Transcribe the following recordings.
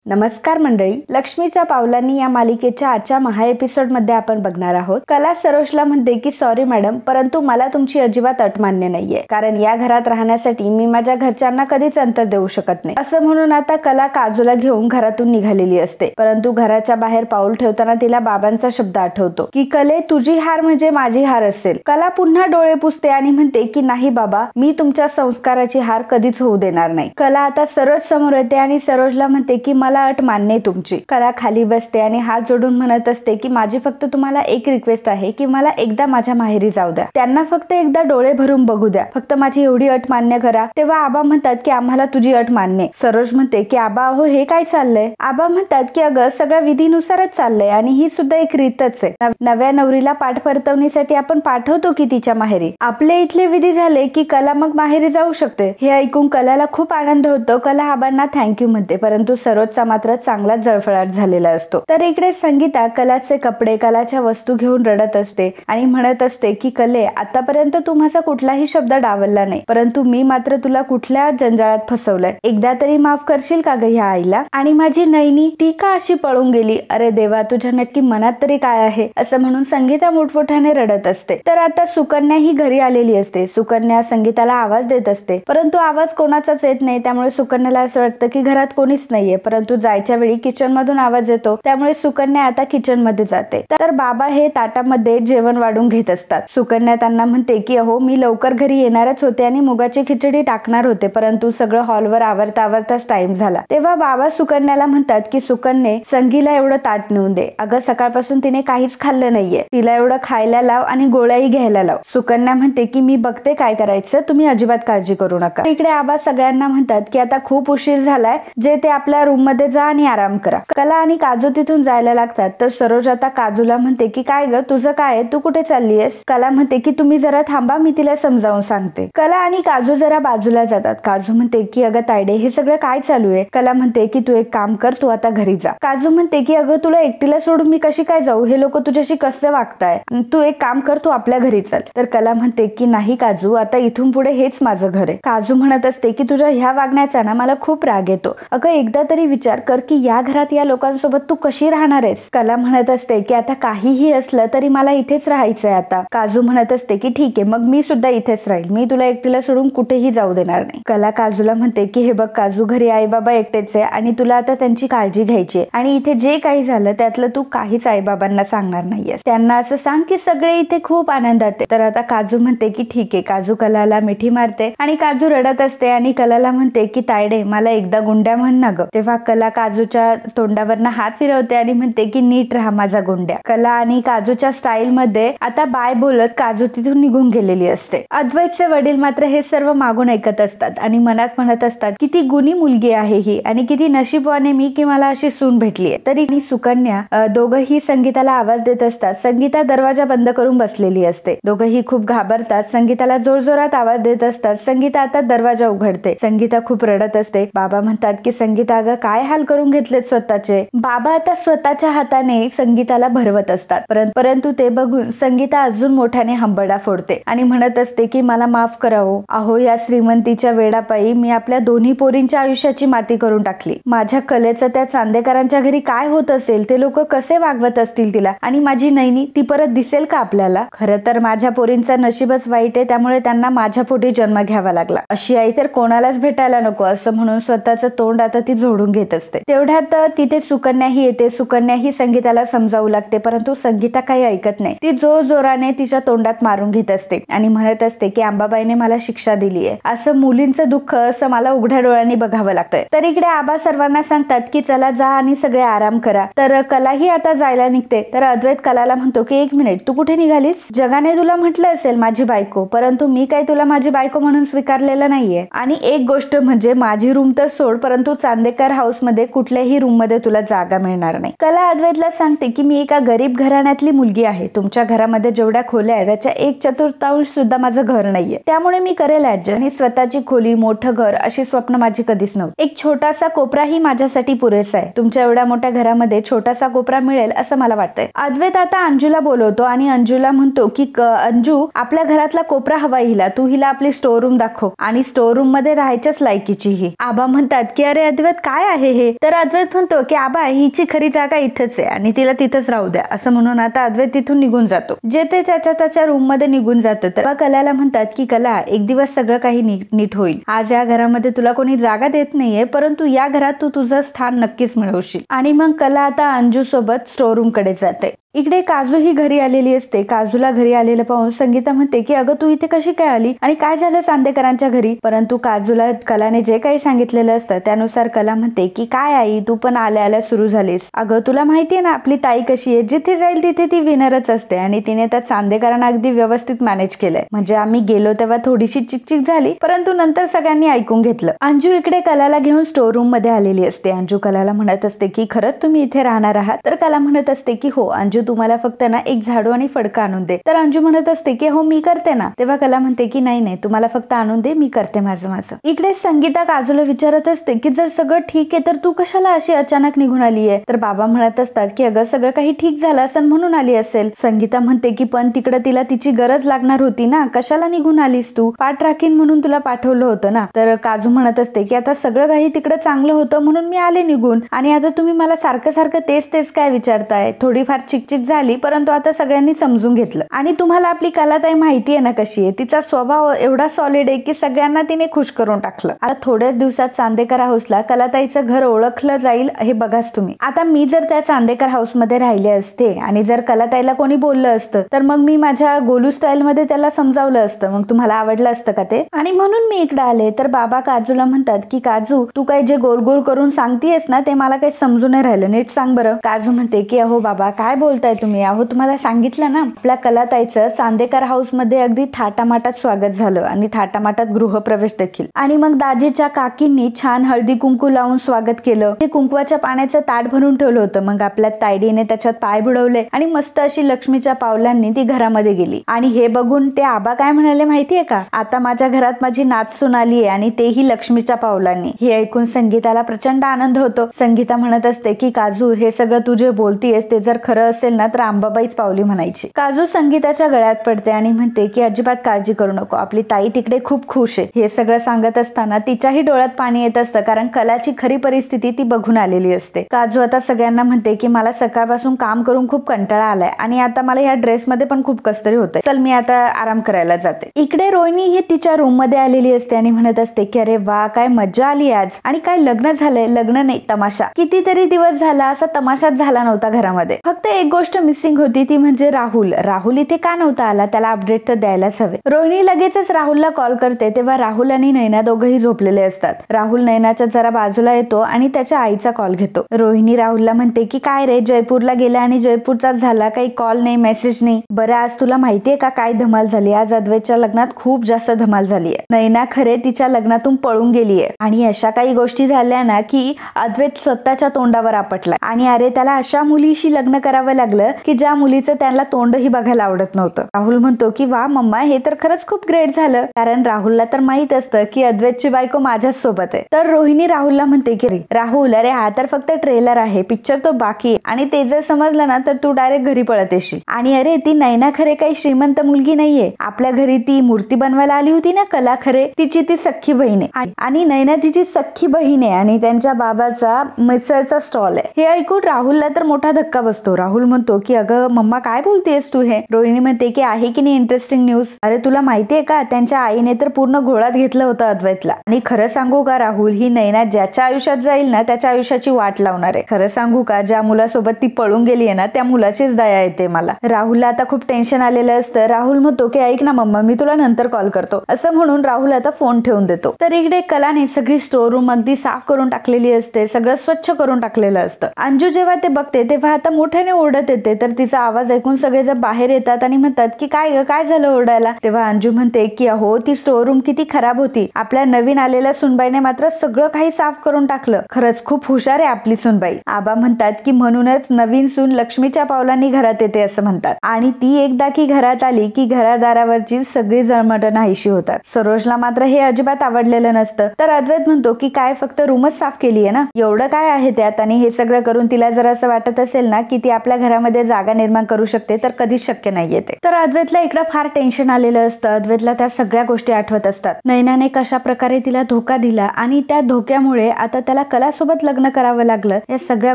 नमस्कार मंडळी, लक्ष्मीच्या पावलांनी या मालिकेच्या आजच्या महा एपिसोड मध्ये आपण बघणार आहोत. कला सरोजला म्हणते की सॉरी मॅडम, परंतु मला तुमची अजिबात अट मान्य नाहीये, कारण या घरात राहण्यासाठी मी माझ्या घरच्यांना कधीच अंतर देऊ शकत नाही. असं म्हणून आता कला काजूला घेऊन घरातून निघालेली असते. परंतु घराच्या बाहेर पाऊल ठेवताना तिला बाबांचा शब्द आठवतो की कले, तुझी हार म्हणजे माझी हार असेल. कला पुन्हा डोळे पुसते आणि म्हणते की नाही बाबा, मी तुमच्या संस्काराची हार कधीच होऊ देणार नाही. कला आता सरोज समोर येते आणि सरोजला म्हणते की मला अट मान्य आहे तुमची. कला खाली बसते आणि हात जोडून म्हणत असते की माझी फक्त तुम्हाला एक रिक्वेस्ट आहे की मला एकदा माझ्या माहेरी जाऊ द्या. त्यांना फक्त एकदा डोळे भरून बघू द्या. फक्त माझी एवढी अट मान्य करा. तेव्हा आबा म्हणतात की आम्हाला तुझी अट मान्य आहे. सरोज म्हणते की आबा, अहो हे काय चाललंय? आबा म्हणतात की अगं, सगळं विधीनुसारच चाललंय आणि ही सुद्धा एक रीतच आहे. नव्या नवरीला पाठ परतवणीसाठी आपण पाठवतो की तिच्या माहेरी. आपले इथले विधी झाले की कला मग माहेरी जाऊ शकते. हे ऐकून कलाला खूप आनंद होतो. कला आबांना थँक्यू म्हणते, परंतु सरोजचा मात्र चांगलाच जळफळाट झालेला असतो. तर इकडे संगीता कलाचे कपडे, कलाच्या वस्तू घेऊन रडत असते आणि म्हणत असते की कले, आतापर्यंत तू माझा कुठलाही शब्द डावलला नाही, परंतु मी मात्र तुला कुठल्या जंजाळात फसवलंय. एकदा तरी माफ करशील का ग ह्या आईला? आणि माझी नैनी, ती का अशी पळून गेली? अरे देवा, तुझ्या नक्की मनात तरी काय आहे? असं म्हणून संगीता मोठमोठ्याने रडत असते. तर आता सुकन्या ही घरी आलेली असते. सुकन्या संगीताला आवाज देत असते, परंतु आवाज कोणाचाच येत नाही. त्यामुळे सुकन्याला असं वाटतं की घरात कोणीच नाहीये. परंतु जायच्या वेळी किचन मधून आवाज येतो. त्यामुळे सुकन्या आता किचन मध्ये जाते. तर बाबा हे ताटामध्ये जेवण वाढून घेत असतात. सुकन्या त्यांना म्हणते की अहो, मी लवकर घरी येणारच होते आणि मुगाची खिचडी टाकणार होते, परंतु सगळं हॉलवर आवरता आवरताच टाइम झाला. तेव्हा बाबा सुकन्याला म्हणतात की सुकन्ये, संगीला एवढं ताट नेऊन दे. अगं, सकाळपासून तिने काहीच खाल्लं नाहीये. तिला एवढं खायला लाव आणि गोळ्याही घ्यायला लाव. सुकन्या म्हणते की मी बघते काय करायचं, तुम्ही अजिबात काळजी करू नका. इकडे आबा सगळ्यांना म्हणतात की आता खूप उशीर झालाय, जे ते आपल्या रूम मध्ये जा आणि आराम करा. कला आणि काजू तिथून जायला लागतात. तर सरोज आता काजूला म्हणते की काय ग, तुझं काय, तू कुठे चाललीयस? कला म्हणते की तुम्ही जरा थांबा, मी तिला समजावून सांगते. कला आणि काजू जरा बाजूला जातात. काजू म्हणते की अगं तायडे, हे सगळं काय चालू आहे? कला म्हणते की तू एक काम कर, तू आता घरी जा. काजू म्हणते की अगं, तुला एकटीला सोडून मी कशी काय जाऊ? हे लोक तुझ्याशी कसं वागताय? तू एक काम कर, तू आपल्या घरी चल. तर कला म्हणते की नाही काजू, आता इथून पुढे हेच माझं घर आहे. काजू म्हणत असते की तुझ्या ह्या वागण्याचा ना मला खूप राग येतो. अगं, एकदा तरी विचार कर की या घरात या लोकांसोबत तू कशी राहणार आहेस? कला म्हणत असते की आता काहीही असलं तरी मला इथेच राहायचंय आता. काजू म्हणत असते की ठीक आहे, मग मी सुद्धा इथेच राहील. मी तुला एकटीला सोडून कुठेही जाऊ देणार नाही. कला काजूला म्हणते की हे बघ काजू, घरी आई बाबा एकटेच आहे आणि तुला आता त्यांची काळजी घ्यायची आहे आणि इथे जे काही झालं त्यातलं तू काहीच आई बाबांना सांगणार नाहीयेस. त्यांना असं सांग की सगळे इथे खूप आनंदात आहे. तर आता काजू म्हणते की ठीक आहे. काजू कलाला मिठी मारते आणि काजू रडत असते आणि कलाला म्हणते की तायडे, मला एकदा गुंड्या म्हण ना ग. तेव्हा कला काजूच्या तोंडावरनं हात फिरवते आणि म्हणते की नीट राहा माझा गुंड्या. कला आणि काजूच्या स्टाईल मध्ये आता बाय बोलत काजू तिथून निघून गेलेली असते. अद्वैतचे वडील मात्र हे सर्व मागून ऐकत असतात आणि मनात म्हणत असतात किती गुणी मुलगी आहे ही आणि किती नशीबवाने मी की मला अशी सून भेटली आहे. तरी सुकन्या दोघंही संगीताला आवाज देत असतात. संगीता दरवाजा बंद करून बसलेली असते. दोघंही खूप घाबरतात. संगीताला जोरजोरात आवाज देत असतात. संगीता आता दरवाजा उघडते. संगीता खूप रडत असते. बाबा म्हणतात की संगीता, अगं काय हाल करून घेतलेत स्वतःचे. बाबा आता स्वतःच्या हाताने संगीताला भरवत असतात. परंतु ते बघून संगीता अजून मोठ्याने हंबरडा फोडते आणि म्हणत असते की मला माफ करावं. अहो, या श्रीमंतीच्या वेडापायी मी आपल्या दोन्ही पोरींच्या आयुष्याची माती करून टाकली. माझ्या कलेचं त्या चांदेकरांच्या घरी काय होत असेल, ते लोक कसे वागवत असतील तिला, आणि माझी नैनी, ती परत दिसेल का आपल्याला? खरं तर माझ्या पोरींचं नशीबच वाईट आहे, त्यामुळे त्यांना माझ्या पोटी जन्म घ्यावा लागला. अशी आई तर कोणालाच भेटायला नको, असं म्हणून स्वतःचं तोंड आता ती झोडून घेत असते. तेवढ्यात तिथे सुकन्याही येते. सुकन्याही संगीताला समजावू लागते, परंतु संगीता काही ऐकत नाही. ती जोराने तिच्या तोंडात मारून घेत असते आणि म्हणत असते की अंबाबाईने मला शिक्षा दिली आहे. असं मुलींचं दुःख असं मला उघड्या डोळ्यांनी बघावं लागतंय. तर इकडे आबा सर्वांना सांगतात की चला जा आणि सगळे आराम करा. तर कलाही आता जायला निघते. तर अद्वैत कलाला म्हणतो की एक मिनिट, तू कुठे निघालीस? जगाने तुला म्हटलं असेल माझी बायको, परंतु मी काही तुला माझी बायको म्हणून स्वीकारलेलं नाहीये. आणि एक गोष्ट म्हणजे माझी रूम तर सोड, परंतु चांदेकर हाऊस मध्ये कुठल्याही रूम मध्ये तुला जागा मिळणार नाही. कला अद्वैतला सांगते की मी एका गरीब घराण्यातली मुलगी आहे. तुमच्या घरामध्ये जेवढ्या खोल्या आहेत त्याच्या 1/4 सुद्धा माझं घर नाहीये. त्यामुळे मी करेल ऍडजस्ट. आणि स्वतःची खोली, मोठं घर अशी स्वप्न माझी कधीच नव्हती. एक छोटासा कोपराही माझ्यासाठी पुरेसा आहे. तुमच्या एवढ्या मोठ्या घरामध्ये छोटासा कोपरा मिळेल असं मला वाटतंय. अद्वैत आता अंजूला बोलवतो आणि अंजूला म्हणतो की अंजू, आपल्या घरातला कोपरा हवा हिला, तू हिला आपली स्टोर रूम दाखव आणि स्टोर रूम मध्ये राहायच्याच लायकीची ही. आबा म्हणतात की अरे अद्वैत, काय आहे हे. तर अद्वैत म्हणतो की आबा हिची खरी जागा इथेच आहे आणि तिला तिथंच राहू द्या असं म्हणून आता अद्वैत तिथून निघून जातो. जे ते त्याच्या रूम मध्ये निघून जातं. तर कलाला म्हणतात की कला, एक दिवस सगळं काही नीट होईल. आज या घरामध्ये तुला कोणी जागा देत नाहीये, परंतु या घरात तू तुझं स्थान नक्कीच मिळवशील. आणि मग कला आता अंजू सोबत स्टोर रूम कडे जाते. इकडे काजू ही घरी आलेली असते. काजूला घरी आलेलं पाहून संगीता म्हणते की अगं तू इथे कशी काय आली आणि काय झालं चांदेकरांच्या घरी. परंतु काजूला कलाने जे काही सांगितलेलं असतं त्यानुसार कला म्हणते की काय आई, तू पण आल्या सुरू झालीस. अगं तुला माहितीये ना आपली ताई कशी आहे, जिथे जाईल तिथे ती विनरच असते आणि तिने त्या चांदेकरांना अगदी व्यवस्थित मॅनेज केलंय. म्हणजे आम्ही गेलो तेव्हा थोडीशी चिकचिक झाली, परंतु नंतर सगळ्यांनी ऐकून घेतलं. अंजू इकडे कलाला घेऊन स्टोर रूम मध्ये आलेली असते. अंजू कलाला म्हणत असते की खरंच तुम्ही इथे राहणार आहात. तर कला म्हणत असते की हो अंजू, तुम्हाला फक्त ना एक झाडू आणि फडका आणून दे. तर अंजू म्हणत असते की हो मी करते ना. तेव्हा कला म्हणते की नाही तुम्हाला फक्त आणून दे, मी करते माझं. इकडे संगीता काजूला विचारत असते की जर सगळं ठीक आहे तर तू कशाला अशी अचानक निघून आली आहे. तर बाबा म्हणत असतात की अगं सगळं काही ठीक झालं असं म्हणून आली असेल. संगीता म्हणते की पण तिकडे तिला तिची गरज लागणार होती ना, कशाला निघून आलीस तू, पाठ राखीन म्हणून तुला पाठवलं होतं ना. तर काजू म्हणत असते की आता सगळं काही तिकडे चांगलं होतं म्हणून मी आले निघून, आणि आता तुम्ही मला सारखं तेच काय विचारताय. थोडीफार चिकचिक झाली, परंतु आता सगळ्यांनी समजून घेतलं. आणि तुम्हाला आपली कलाताई माहिती आहे ना कशी आहे, तिचा स्वभाव एवढा सॉलिड आहे की सगळ्यांना तिने खुश करून टाकलं. आता थोड्याच दिवसात चांदेकर हाऊसला कलाताईचं घर ओळखलं जाईल, हे बघाच तुम्ही. आता मी जर त्या चांदेकर हाऊस मध्ये राहिले असते आणि जर कलाताईला कोणी बोललं असतं तर मग मी माझ्या गोलू स्टाईल मध्ये त्याला समजावलं असतं, मग तुम्हाला आवडलं असतं का ते, आणि म्हणून मी इकडे आले. तर बाबा काजूला म्हणतात की काजू, तू काय जे गोल करून सांगतेस ना ते मला काही समजून नाही राहिलं, नीट सांग बरं. काजू म्हणते की अहो बाबा काय बोलताय तुम्ही, अहो तुम्हाला सांगितलं ना आपल्या कलाताईचं चांदेकर हाऊस मध्ये अगदी थाटामाटात स्वागत झालं आणि थाटामाटात गृहप्रवेश देखील. आणि मग दाजीच्या काकींनी छान हळदी कुंकू लावून स्वागत केलं. ते कुंकवाच्या पाण्याचं ताट भरून ठेवलं होतं. मग आपल्या तायडीने त्याच्यात पाय बुडवले आणि मस्त अशी लक्ष्मीच्या पावलांनी ती घरामध्ये गेली. आणि हे बघून ते आबा काय म्हणाले माहितीये का, आता माझ्या घरात माझी नाचसून आली आहे आणि तेही लक्ष्मीच्या पावलांनी. हे ऐकून संगीताला प्रचंड आनंद होतो. संगीता म्हणत असते की काजू, हे सगळं तू जे बोलतीयस ते जर खरं असेल ना तर आंबाबाईच पावली म्हणायची. काजू संगीताच्या गळ्यात पडते आणि म्हणते की अजिबात काळजी करू नको, आपली ताई तिकडे खूप खुश आहे. हे सगळं सांगत असताना तिच्याही डोळ्यात पाणी येत असतं, कारण कलाची खरी परिस्थिती ती बघून आलेली असते. काजू आता सगळ्यांना म्हणते की मला सकाळपासून काम करून खूप कंटाळा आलाय आणि आता मला ह्या ड्रेसमध्ये पण खूप कसतरी होतंय, चल मी आता आराम करायला जाते. इकडे रोहिणी ही तिच्या रूम मध्ये आलेली असते आणि म्हणत असते की अरे वा, काय मज्जा आली आज, आणि काय लग्न झालंय, लग्न नाही तमाशा. कितीतरी दिवस झाला असा तमाशाच झाला नव्हता घरामध्ये. फक्त एक गोष्ट मिसिंग होती, ती म्हणजे राहुल इथे का नव्हता आला, त्याला अपडेट तर द्यायलाच हवे. रोहिणी लगेचच राहुलला कॉल करते. तेव्हा राहुल आणि नैना दोघंही झोपलेले असतात. राहुल नैनाच्या जरा बाजूला येतो आणि त्याच्या आईचा कॉल घेतो. रोहिणी राहुलला म्हणते की काय रे, जयपूरला गेला आणि जयपूरचाच झाला, काही कॉल नाही, मेसेज नाही. बरं आज तुला माहितीये का काय धमाल झाली, आज अद्वैतच्या लग्नात खूप जास्त धमाल झाली आहे. नैना खरे तिच्या लग्नातून पळून गेलीये आणि अशा काही गोष्टी झाल्या ना की अद्वैत स्वतःच्या तोंडावर आपटला. आणि अरे त्याला अशा मुलीशी लग्न करावं लागलं की ज्या मुलीचं त्याला तोंडही बघायला आवडत नव्हतं. राहुल म्हणतो की वा मम्मा, हे तर खरंच खूप ग्रेट झालं, कारण राहुलला तर माहित असतं की अद्वैतची बायको माझ्याच सोबत आहे. तर रोहिणी राहुलला म्हणते की राहुल, अरे हा तर फक्त ट्रेलर आहे, पिक्चर तो बाकी आहे, आणि ते जर समजलं ना तर तू डायरेक्ट घरी पळत येशील. आणि अरे ती नैना खरे काही श्रीमंत मुलगी नाहीये, आपल्या घरी ती मूर्ती बनवायला आली होती ना कला खरे, तिची ती सख्खी बहीण आहे आणि नैना तिची सख्खी बहीण आहे आणि त्यांच्या बाबाचा मिसळचा स्टॉल आहे. हे ऐकून राहुलला तर मोठा धक्का बसतो. राहुल म्हणतो की अगं मम्मा काय बोलतेस तू हे. रोहिणी म्हणते की आहे की नाही इंटरेस्टिंग न्यूज. अरे तुला माहितीये का, त्यांच्या आईने तर पूर्ण घोळात घेतलं होतं अद्वैतला. आणि खरं सांगू का राहुल, ही नैना ज्याच्या आयुष्यात जाईल ना त्याच्या आयुष्याची वाट लावणार आहे. खरं सांगू का, ज्या मुलासोबत ती पळून गेली आहे ना त्या मुलाचीच दया येते मला. राहुलला आता खूप टेन्शन आलेलं असतं. राहुल म्हणतो की ऐक ना मम्मा, मी तुला नंतर कॉल करतो, असं म्हणून राहुल आता फोन ठेवून देतो. तर इकडे कलाने सगळी स्टोर रूम अगदी साफ करून टाकलेली असते, सगळं स्वच्छ करून टाकलेलं असतं. अंजू जेव्हा ते बघते तेव्हा आता मोठ्याने ओरडत येते. तर तिचा आवाज ऐकून सगळेजण बाहेर येतात आणि म्हणतात की काय झालं ओरडायला. तेव्हा अंजू म्हणते की अहो ती स्टोर रूम किती खराब होती, आपल्या नवीन आलेल्या सुनबाईने मात्र सगळं काही साफ करून टाकलं, खरंच खूप हुशार आहे आपली सुनबाई. आबा म्हणतात की म्हणूनच नवीन सून लक्ष्मीच्या पावलांनी घरात येते असं म्हणतात, आणि ती एकदा की घरात आली की घरादारावरची सगळी जळमट नाहीशी होतात. सरोजला मात्र हे अजिबात आवडलेलं नसतं. तर अद्वैत म्हणतो की काय फक्त रूमच साफ केली आहे ना, एवढं काय आहे त्यात, आणि हे सगळं करून तिला जर असं वाटत असेल ना की ती आपल्या घरामध्ये जागा निर्माण करू शकते तर कधीच शक्य नाहीये ते. तर अद्वैतला इकडं फार टेन्शन आलेलं असतं. अद्वैतला त्या सगळ्या गोष्टी आठवत असतात. नैनाने कशा प्रकारे तिला धोका दिला आणि त्या धोक्यामुळे आता त्याला कलासोबत लग्न करावं लागलं, या सगळ्या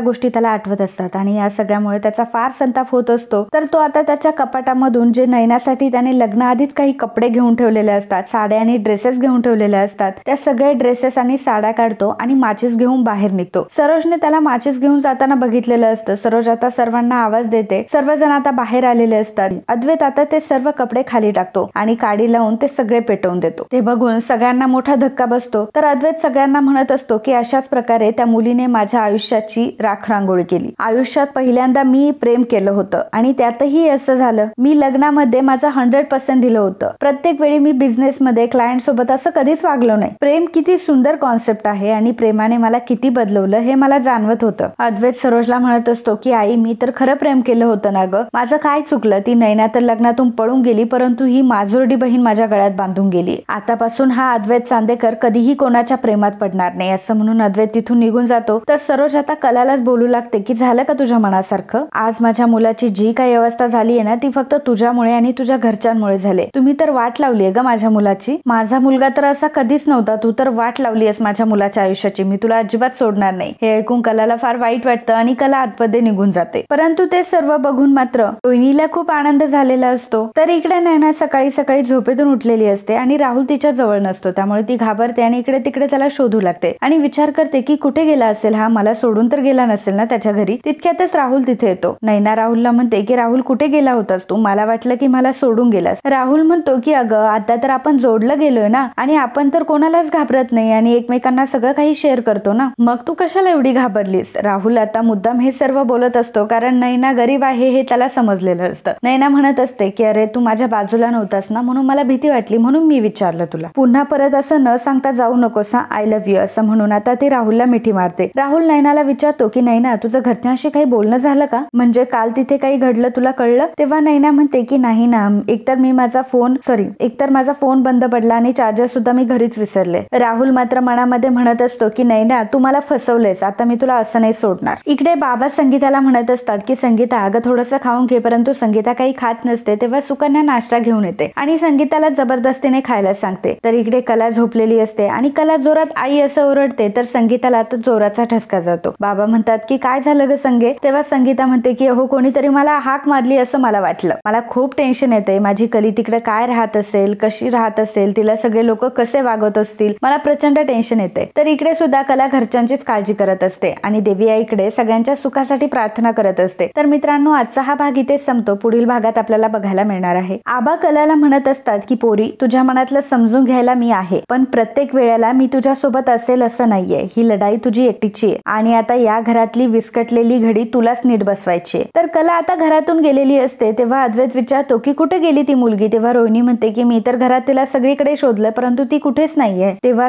गोष्टी त्याला आठवत असतात आणि या सगळ्यामुळे त्याचा फार संताप होत असतो. तर तो आता त्याच्या कपाटामधून जे नैनासाठी त्याने लग्नाआधीच काही कपडे घेऊन ठेवलेले असतात, साड्या आणि ड्रेसेस घेऊन ठेवलेले असतात, त्या सगळे ड्रेसेस आणि साड्या काढतो आणि माचीस घेऊन बाहेर निघतो. सरोजने त्याला माचीस घेऊन जाताना बघितलेलं असतं. सरोज आता सर्वांना आवाज देते. सर्वजण आता बाहेर आलेले असतात. अद्वैत आता ते सर्व कपडे खाली टाकतो आणि काडी लावून ते सगळे पेटवून देतो. ते बघून सगळ्यांना मोठा धक्का बसतो. तर अद्वैत सगळ्यांना म्हणत असतो की अशाच प्रकारे त्या मुलीने माझ्या आयुष्याची राखरांगोळी केली. आयुष्यात पहिल्यांदा मी प्रेम केलं होतं आणि त्यातही असं झालं. मी लग्नामध्ये माझं 100% दिलं होतं. प्रत्येक वेळी मी बिझनेस मध्ये क्लायंट सोबत असं कधीच वागलो नाही. प्रेम किती सुंदर कॉन्सेप्ट आहे आणि प्रेमाने मला किती बदलवलं हे मला जाणवत होतं. अद्वैत सरोजला म्हणत असतो की आई, मी तर खरं प्रेम केलं होतं ना ग. माझं काय चुकलं? ती नैना तर लग्नातून पळून गेली, परंतु ही माजुरडी बहीण माझ्या गळ्यात बांधून गेली. आतापासून हा अद्वैत चांदेकर कधीही कोणाच्या प्रेमात पडणार नाही, असं म्हणून अद्वैत तिथून निघून जातो. तर सरोज आता कलालाच बोलू लागते की झालं का तुझ्या मनासारखं? आज माझ्या मुलाची जी काही अवस्था झाली आहे ना, ती फक्त तुझ्यामुळे आणि तुझ्या घरच्यांमुळे झाले. तुम्ही तर वाट लावली आहे ग माझ्या मुलाची. माझा मुलगा तर असा कधीच नव्हता. तू तर वाट लावली आहेस माझ्या मुलाच्या आयुष्याची. मी तुला अजिबात सोडणार नाही. हे ऐकून कलाला फार वाईट वाटतं आणि कला आतमध्ये निघून जाते. परंतु ते सर्व बघून मात्र रोहिणीला खूप आनंद झालेला असतो. तर इकडे नैना सकाळी सकाळी झोपेतून उठलेली असते आणि राहुल तिच्या जवळ नसतो. त्यामुळे ती घाबरते आणि इकडे तिकडे त्याला शोधू लागते आणि विचार करते की कुठे गेला असेल हा, मला सोडून तर गेला नसेल ना त्याच्या घरी. तितक्यातच राहुल तिथे येतो. नैना राहुलला म्हणते की राहुल कुठे गेला होतास तू? मला वाटलं की मला सोडून गेलास. राहुल म्हणतो की अगं आता तर आपण जोडलं गेलोय ना आणि आपण तर कोणालाच घाबरत नाही आणि एकमेकांना सगळं काही शेअर करतो ना, मग तू कशाला एवढी घाबरलीस? राहुल आता मुद्दाम हे सर्व बोलत असतो कारण नैना गरीब आहे हे त्याला समजलेलं असतं. नैना म्हणत असते की अरे तू माझ्या बाजूला नव्हतास ना, म्हणून मला भीती वाटली, म्हणून मी विचारलं तुला. पुन्हा परत असं न सांगता जाऊ नकोस, आय लव्ह यू असं म्हणून आता ती राहुलला मिठी मारते. राहुल नैनाला विचारतो की नैना तुझं घरच्यांशी काही बोलणं झालं का? म्हणजे काल तिथे काही घडलं तुला कळलं? तेव्हा नैना म्हणते की नाही ना, एकतर माझा फोन बंद पडला आणि चार्जर सुद्धा मी घरीच विसरले. राहुल मात्र मनामध्ये म्हणत असतो की नैना तू मला फसवलेस, आता मी तुला असं नाही सोडणार. इकडे बाबा संगीताला म्हणत असतात की संगीता अगं थोडंसं खाऊन घे, परंतु संगीता काही खात नसते. तेव्हा सुकन्या नाश्ता घेऊन येते आणि संगीताला जबरदस्तीने खायला सांगते. तर इकडे कला झोपलेली असते आणि कला जोरात आई असं ओरडते तर संगीताला आता जोराचा ठसका जातो. बाबा म्हणतात की काय झालं ग संगे? तेव्हा संगीता म्हणते की हो कोणीतरी मला हाक मारली असं मला वाटलं. मला खूप टेन्शन येते. माझी कली तिकडे काय राहत असेल, कशी राहत असेल, तिला सगळे लोक कसे वागवत असतील, मला प्रचंड टेन्शन येते. तर इकडे सुद्धा कला घरच्यांचीच काळजी करत असते आणि देवी आईकडे सगळ्यांच्या सुखासाठी प्रार्थना करत असते. तर मित्रांनो आजचा हा भाग इथेच संपतो. पुढील भागात आपल्याला बघायला मिळणार आहे. आबा कलाला म्हणत असतात की पोरी तुझ्या मनातलं समजून घ्यायला मी आहे, पण प्रत्येक वेळेला मी तुझ्या सोबत असेल असं नाहीये. ही लढाई तुझी एकटीची आहे आणि आता या घरातली विस्कटलेली घडी तुलाच नीट बसवायची आहे. तर कला आता घरातून गेलेली असते. तेव्हा अद्वैत विचारतो की कुठे गेली ती मुलगी? तेव्हा रोहिणी म्हणते की मी तर घरात तिला सगळीकडे शोधलं परंतु ती कुठेच नाहीये. तेव्हा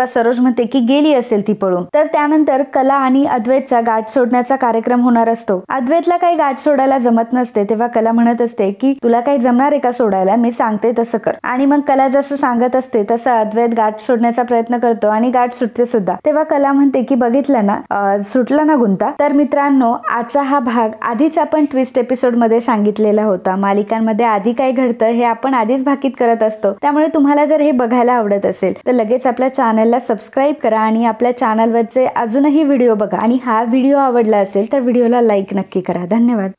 सरोज म्हणते की गेली असेल ती पळून. तर त्यानंतर कला आणि अद्वैतचा गाठ सोडण्याचा कार्यक्रम होणार असतो. अद्वैतला काही गाठ सोडायला जमत नसते. तेव्हा कला म्हणत असते की तुला काही जमणार आहे का सोडायला? मी सांगते तसं कर. आणि मग कला जसं सांगत असते तसं अद्वैत गाठ सोडण्याचा प्रयत्न करतो आणि गाठ सुटते सुद्धा. तेव्हा कला म्हणते की बघितलं ना, सुटला ना गुंता. तर मित्रांनो आजचा हा भाग आधीच आपण ट्विस्ट एपिसोड मध्ये सांगितलेला होता. मालिकांमध्ये आधी काय घडतं हे आपण आधीच भाकीत करत असतो. त्यामुळे तुम्हाला जर हे बघायला आवडत असेल तर लगेच आपल्या चॅनलला सबस्क्राईब करा आणि आपल्या चॅनलवरचे अजूनही व्हिडिओ बघा. आणि हा व्हिडिओ आवडला असेल तर व्हिडिओला लाईक नक्की करा. धन्यवाद.